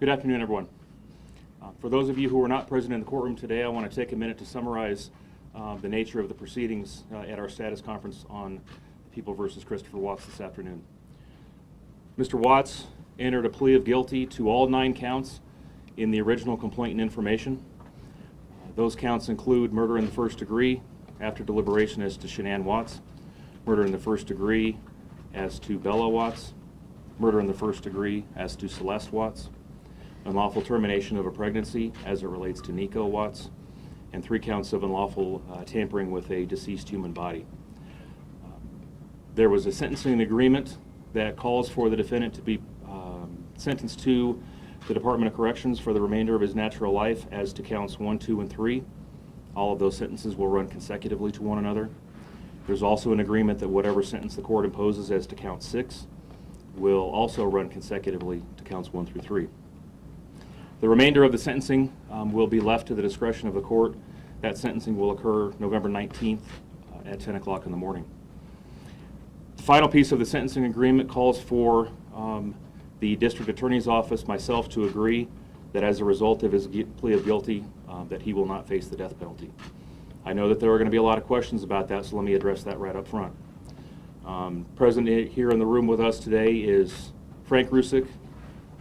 Good afternoon, everyone. For those of you who are not present in the courtroom today, I want to take a minute to summarize the nature of the proceedings at our status conference on People versus Christopher Watts this afternoon. Mr. Watts entered a plea of guilty to all 9 counts in the original complaint and information. Those counts include murder in the first degree after deliberation as to Shanann Watts, murder in the first degree as to Bella Watts, murder in the first degree as to Celeste Watts, unlawful termination of a pregnancy as it relates to Nico Watts, and 3 counts of unlawful tampering with a deceased human body. There was a sentencing agreement that calls for the defendant to be sentenced to the Department of Corrections for the remainder of his natural life as to counts 1, 2, and 3. All of those sentences will run consecutively to one another. There's also an agreement that whatever sentence the court imposes as to count 6 will also run consecutively to counts 1 through 3. The remainder of the sentencing will be left to the discretion of the court. That sentencing will occur November 19th at 10 o'clock in the morning. The final piece of the sentencing agreement calls for the district attorney's office, myself, to agree that as a result of his plea of guilty, that he will not face the death penalty. I know that there are going to be a lot of questions about that, so let me address that right up front. Present here in the room with us today is Frank Rourke,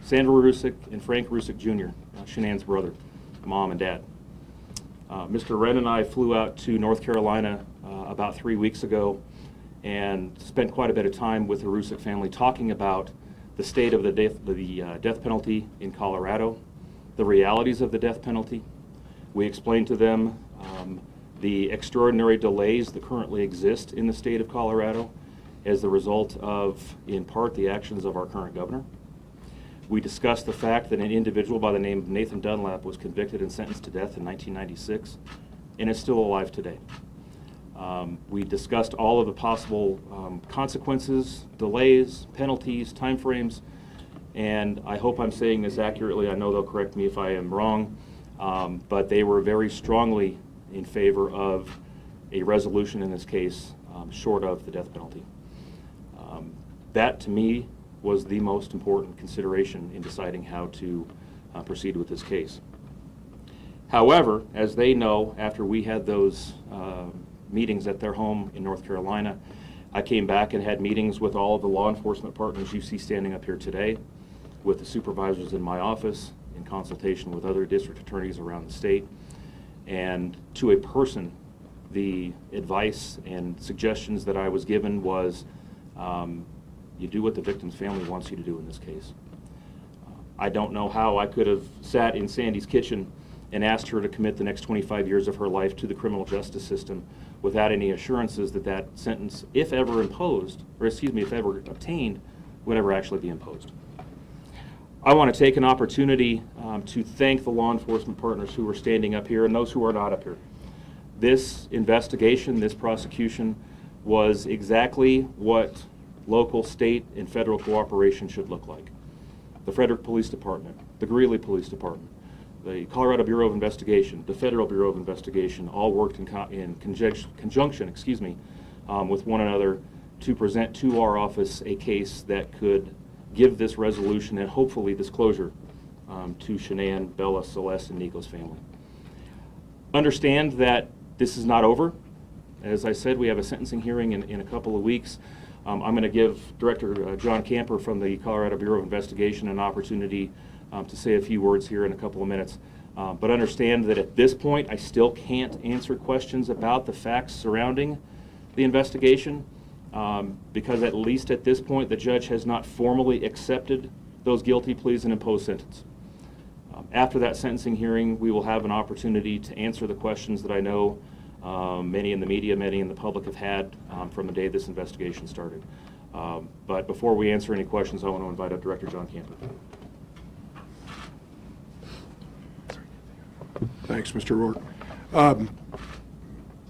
Sandra Rourke, and Frank Rourke Jr., Shanann's brother, mom and dad. Mr. Wren and I flew out to North Carolina about 3 weeks ago and spent quite a bit of time with the Rourke family talking about the state of the death penalty in Colorado, the realities of the death penalty. We explained to them the extraordinary delays that currently exist in the state of Colorado as the result of, in part, the actions of our current governor. We discussed the fact that an individual by the name of Nathan Dunlap was convicted and sentenced to death in 1996 and is still alive today. We discussed all of the possible consequences, delays, penalties, timeframes, and I hope I'm saying this accurately. I know they'll correct me if I am wrong, but they were very strongly in favor of a resolution in this case short of the death penalty. That, to me, was the most important consideration in deciding how to proceed with this case. However, as they know, after we had those meetings at their home in North Carolina, I came back and had meetings with all of the law enforcement partners you see standing up here today, with the supervisors in my office, in consultation with other district attorneys around the state, and to a person, the advice and suggestions that I was given was, you do what the victim's family wants you to do in this case. I don't know how I could have sat in Sandy's kitchen and asked her to commit the next 25 years of her life to the criminal justice system without any assurances that that sentence, if ever imposed, or excuse me, if ever obtained, would ever actually be imposed. I want to take an opportunity to thank the law enforcement partners who are standing up here and those who are not up here. This investigation, this prosecution, was exactly what local, state, and federal cooperation should look like. The Frederick Police Department, the Greeley Police Department, the Colorado Bureau of Investigation, the Federal Bureau of Investigation, all worked in conjunction, with one another to present to our office a case that could give this resolution and hopefully disclosure to Shanann, Bella, Celeste, and Nico's family. Understand that this is not over. As I said, we have a sentencing hearing in a couple of weeks. I'm going to give Director John Camper from the Colorado Bureau of Investigation an opportunity to say a few words here in a couple of minutes. But understand that at this point, I still can't answer questions about the facts surrounding the investigation because at least at this point, the judge has not formally accepted those guilty pleas and imposed sentence. After that sentencing hearing, we will have an opportunity to answer the questions that I know many in the media, many in the public have had from the day this investigation started. But before we answer any questions, I want to invite up Director John Camper. Thanks, Mr. Rourke.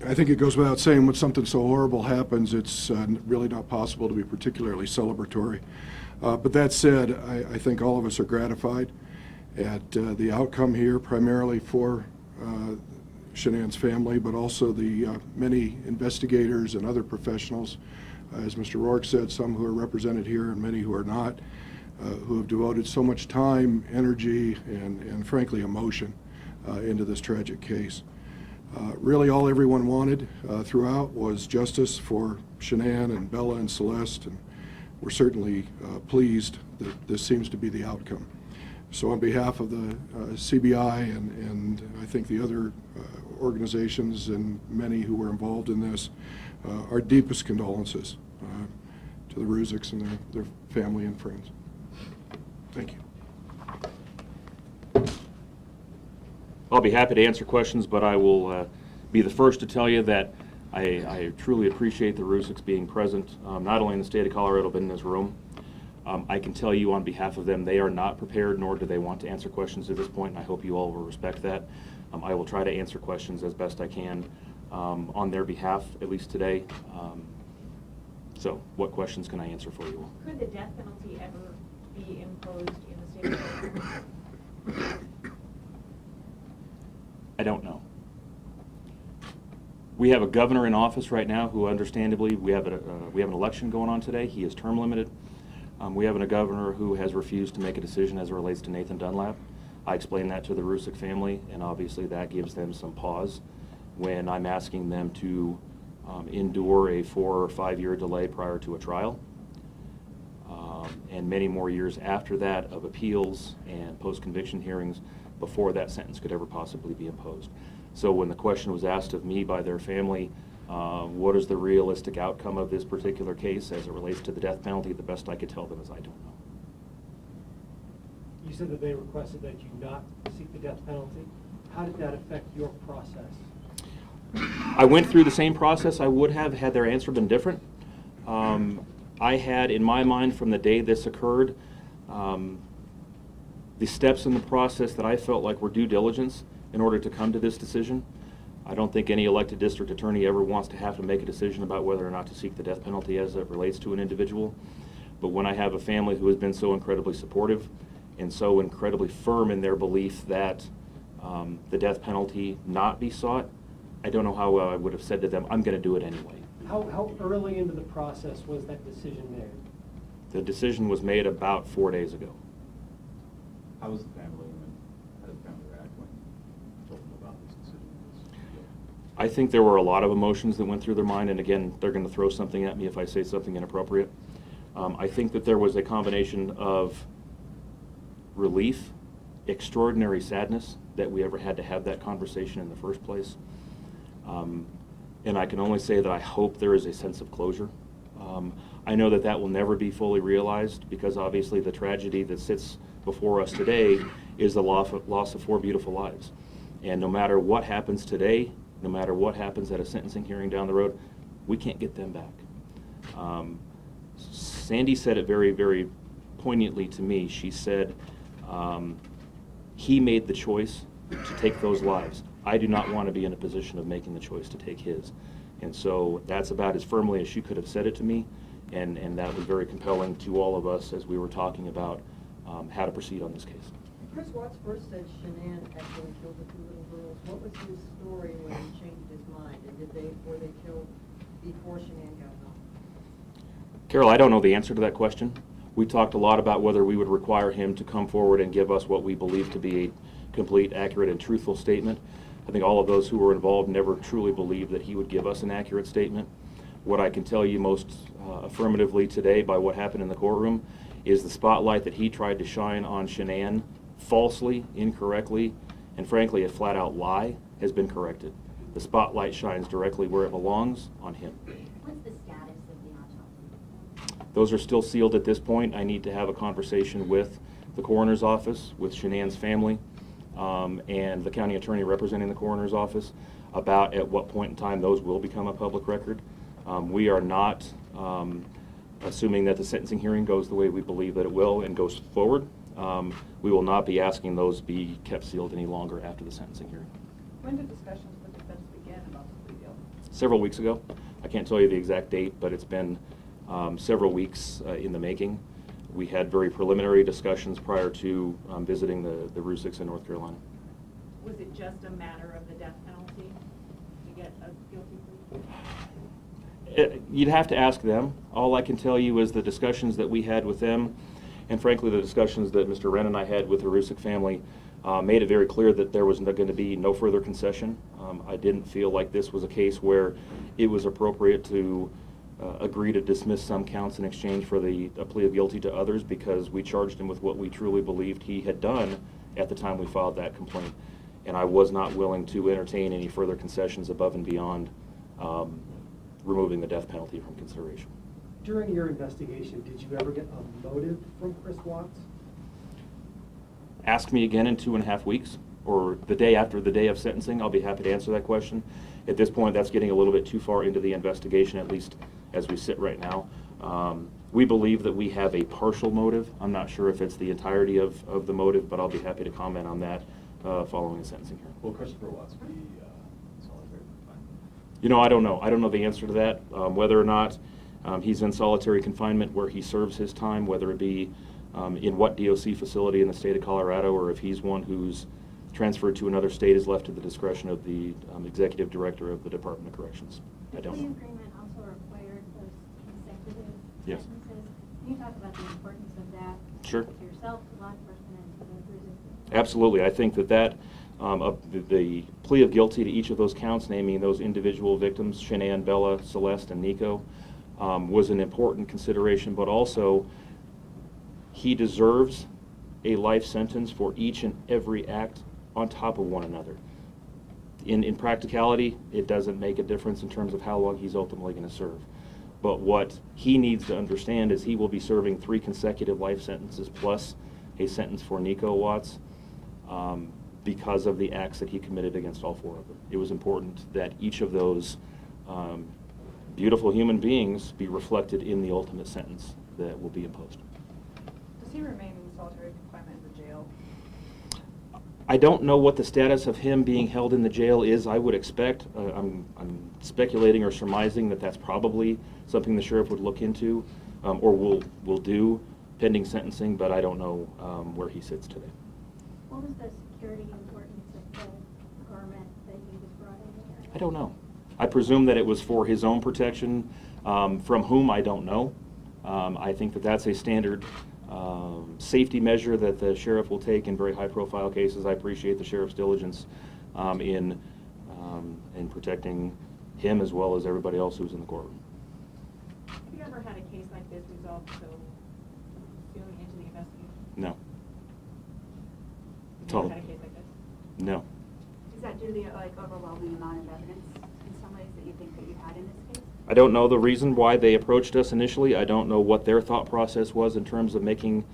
I think it goes without saying when something so horrible happens, it's really not possible to be particularly celebratory. But that said, I think all of us are gratified at the outcome here, primarily for Shanann's family, but also the many investigators and other professionals, as Mr. Rourke said, some who are represented here and many who are not, who have devoted so much time, energy, and frankly emotion into this tragic case. Really all everyone wanted throughout was justice for Shanann and Bella and Celeste, and we're certainly pleased that this seems to be the outcome. So on behalf of the CBI and I think the other organizations and many who were involved in this, our deepest condolences to the Rourkes and their family and friends. Thank you. I'll be happy to answer questions, but I will be the first to tell you that I truly appreciate the Rourkes being present, not only in the state of Colorado, but in this room. I can tell you on behalf of them, they are not prepared, nor do they want to answer questions at this point, and I hope you all will respect that. I will try to answer questions as best I can on their behalf, at least today. So what questions can I answer for you all? Could the death penalty ever be imposed in the state of Colorado? I don't know. We have a governor in office right now who, understandably, we have an election going on today. He is term limited. We have a governor who has refused to make a decision as it relates to Nathan Dunlap. I explained that to the Rourke family, and obviously that gives them some pause when I'm asking them to endure a 4 or 5 year delay prior to a trial, and many more years after that of appeals and post-conviction hearings before that sentence could ever possibly be imposed. So when the question was asked of me by their family, what is the realistic outcome of this particular case as it relates to the death penalty, the best I could tell them is I don't know. You said that they requested that you not seek the death penalty. How did that affect your process? I went through the same process I would have had their answer been different. I had in my mind from the day this occurred, the steps in the process that I felt like were due diligence in order to come to this decision. I don't think any elected district attorney ever wants to have to make a decision about whether or not to seek the death penalty as it relates to an individual. But when I have a family who has been so incredibly supportive and so incredibly firm in their belief that the death penalty not be sought, I don't know how I would have said to them, I'm going to do it anyway. How early into the process was that decision made? The decision was made about 4 days ago. How was the family and how did the family react when you told them about this decision? I think there were a lot of emotions that went through their mind, and again, they're going to throw something at me if I say something inappropriate. I think that there was a combination of relief, extraordinary sadness that we ever had to have that conversation in the first place. And I can only say that I hope there is a sense of closure. I know that that will never be fully realized because obviously the tragedy that sits before us today is the loss of 4 beautiful lives. And no matter what happens today, no matter what happens at a sentencing hearing down the road, we can't get them back. Sandy said it very, very poignantly to me. She said, he made the choice to take those lives. I do not want to be in a position of making the choice to take his. And so that's about as firmly as she could have said it to me, and that was very compelling to all of us as we were talking about how to proceed on this case. Chris Watts first said Shanann actually killed the 2 little girls. What was his story when he changed his mind? And were they killed before Shanann got home? Carol, I don't know the answer to that question. We talked a lot about whether we would require him to come forward and give us what we believe to be a complete, accurate, and truthful statement. I think all of those who were involved never truly believed that he would give us an accurate statement. What I can tell you most affirmatively today by what happened in the courtroom is the spotlight that he tried to shine on Shanann falsely, incorrectly, and frankly a flat-out lie has been corrected. The spotlight shines directly where it belongs, on him. What's the status of the autopsy? Those are still sealed at this point. I need to have a conversation with the coroner's office, with Shanann's family, and the county attorney representing the coroner's office about at what point in time those will become a public record. We are not assuming that the sentencing hearing goes the way we believe that it will and goes forward. We will not be asking those be kept sealed any longer after the sentencing hearing. When did discussions with the defense begin about the plea deal? Several weeks ago. I can't tell you the exact date, but it's been several weeks in the making. We had very preliminary discussions prior to visiting the Rourkes in North Carolina. Was it just a matter of the death penalty to get a guilty plea? You'd have to ask them. All I can tell you is the discussions that we had with them and frankly, the discussions that Mr. Wren and I had with the Rusick family made it very clear that there was going to be no further concession. I didn't feel like this was a case where it was appropriate to agree to dismiss some counts in exchange for a plea of guilty to others, because we charged him with what we truly believed he had done at the time we filed that complaint. And I was not willing to entertain any further concessions above and beyond removing the death penalty from consideration. During your investigation, did you ever get a motive from Chris Watts? Ask me again in 2.5 weeks, or the day after the day of sentencing. I'll be happy to answer that question. At this point, that's getting a little bit too far into the investigation, at least as we sit right now. We believe that we have a partial motive. I'm not sure if it's the entirety of the motive, but I'll be happy to comment on that following the sentencing hearing. Will Christopher Watts be solitary confinement? You know, I don't know. I don't know the answer to that. Whether or not he's in solitary confinement where he serves his time, whether it be in what DOC facility in the state of Colorado, or if he's one who's transferred to another state, is left to the discretion of the executive director of the Department of Corrections. I don't The plea know. agreement also required those consecutive Yes. sentences. Can you talk about the importance of that? Sure. To yourself, to law enforcement, and to the Bruises? Absolutely. I think that the plea of guilty to each of those counts, naming those individual victims, Shanann, Bella, Celeste, and Nico, was an important consideration, but also he deserves a life sentence for each and every act on top of one another. In practicality, it doesn't make a difference in terms of how long he's ultimately going to serve. But what he needs to understand is he will be serving 3 consecutive life sentences plus a sentence for Nico Watts because of the acts that he committed against all 4 of them. It was important that each of those beautiful human beings be reflected in the ultimate sentence that will be imposed. Does he remain in solitary confinement in the jail? I don't know what the status of him being held in the jail is. I would expect, I'm speculating or surmising that that's probably something the sheriff would look into or will do pending sentencing, but I don't know where he sits today. What was the security importance of the garment that he was brought in here? I don't know. I presume that it was for his own protection. From whom, I don't know. I think that that's a standard safety measure that the sheriff will take in very high-profile cases. I appreciate the sheriff's diligence in protecting him as well as everybody else who's in the courtroom. Have you ever had a case like this resolved so soon into the investigation? No. Have you ever had a case like this? No. Is that due to the overwhelming amount of evidence in some ways that you think that you had in this case? I don't know the reason why they approached us initially. I don't know what their thought process was in terms of making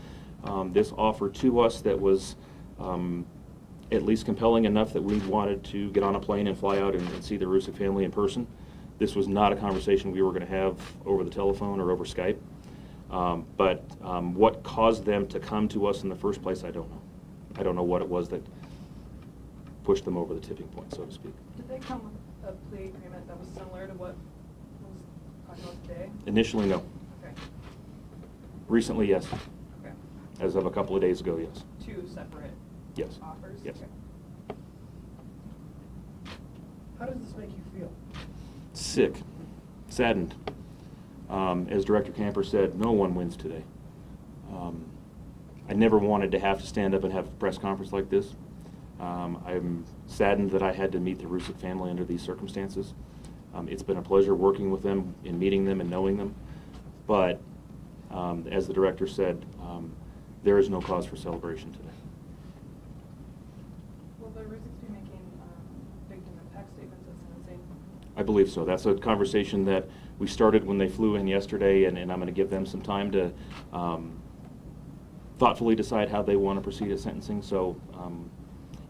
this offer to us that was at least compelling enough that we wanted to get on a plane and fly out and see the Rusick family in person. This was not a conversation we were going to have over the telephone or over Skype. But what caused them to come to us in the first place, I don't know. I don't know what it was that pushed them over the tipping point, so to speak. Did they come with a plea agreement that was similar to what was talked about today? Initially, no. Okay. Recently, yes. Okay. As of a couple of days ago, yes. 2 separate Yes. offers? Yes. Okay. How does this make you feel? Sick, saddened. As Director Camper said, no one wins today. I never wanted to have to stand up and have a press conference like this. I'm saddened that I had to meet the Rusick family under these circumstances. It's been a pleasure working with them and meeting them and knowing them. But as the director said, there is no cause for celebration today. Will the Rusicks be making victim impact statements at sentencing? I believe so. That's a conversation that we started when they flew in yesterday, and I'm going to give them some time to thoughtfully decide how they want to proceed at sentencing. So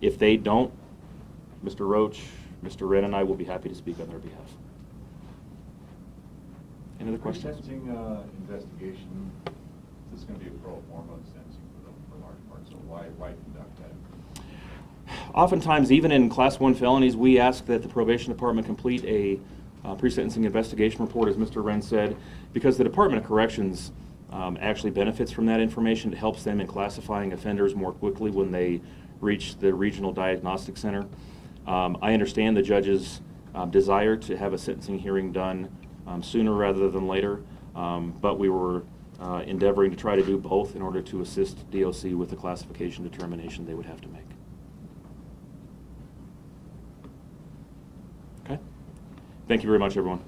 if they don't, Mr. Roach, Mr. Wren, and I will be happy to speak on their behalf. Any other questions? Sentencing investigation, this is going to be a pro forma sentencing for large part, so why conduct that? Oftentimes, even in Class 1 felonies, we ask that the probation department complete a pre-sentencing investigation report, as Mr. Wren said, because the Department of Corrections actually benefits from that information. It helps them in classifying offenders more quickly when they reach the regional diagnostic center. I understand the judge's desire to have a sentencing hearing done sooner rather than later, but we were endeavoring to try to do both in order to assist DOC with the classification determination they would have to make. Okay? Thank you very much, everyone.